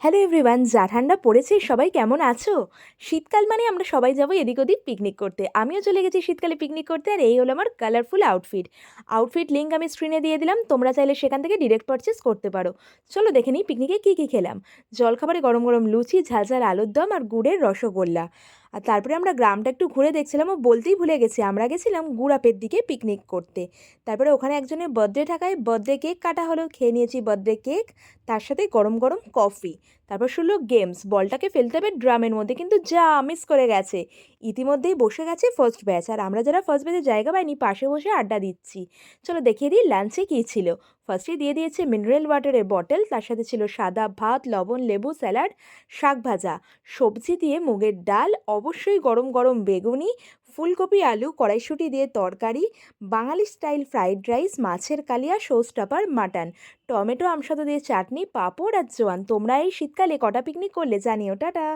Hello everyone, যা ঠান্ডা পড়েছে সবাই কেমন আছো? শীতকাল মানে আমরা সবাই যাবো এদিক ওদিক পিকনিক করতে। আমিও চলে গেছি শীতকালে পিকনিক করতে, আর এই হলো আমার কালারফুল আউটফিট লিঙ্ক আমি স্ক্রিনে দিয়ে দিলাম, তোমরা চাইলে সেখান থেকে ডিরেক্ট পারচেস করতে পারো। চলো দেখে নিই পিকনিকে কী কী খেলাম। জলখাবারে গরম গরম লুচি, ঝাল ঝাল আলুর দম আর গুড়ের রসগোল্লা। আর তারপরে আমরা গ্রামটা একটু ঘুরে দেখছিলাম, ও বলতেই ভুলে গেছি, আমরা গেছিলাম গুড়াপের দিকে পিকনিক করতে। তারপরে ওখানে একজনের বার্থডে থাকায় বার্থডে কেক কাটা হলো, খেয়ে নিয়েছি বার্থডে কেক, তার সাথে গরম গরম কফি। তারপর শুরু গেমস, বলটাকে ফেলতে হবে ড্রামের মধ্যে, কিন্তু যা মিস করে গেছে। ইতিমধ্যেই বসে গেছে ফার্স্ট ব্যাচ, আর আমরা যারা ফার্স্ট ব্যাচে জায়গা পাইনি পাশে বসে আড্ডা দিচ্ছি। চলো দেখিয়ে দিই লাঞ্চে কী ছিল। ফার্স্টেই দিয়ে দিয়েছে মিনারেল ওয়াটারের বটল, তার সাথে ছিল সাদা ভাত, লবণ, লেবু, স্যালাড, শাক ভাজা, সবজি দিয়ে মুগের ডাল, অবশ্যই গরম গরম বেগুনি, ফুলকপি আলু কড়াইশুঁটি দিয়ে তরকারি, বাঙালি স্টাইল ফ্রাইড রাইস, মাছের কালিয়া, শোস্টাপার, মাটন, টমেটো আমসত্ত্ব দিয়ে চাটনি, পাঁপড় আর জোয়ান। তোমরা এই শীতকালে কটা পিকনিক করলে জানিও। টাটা।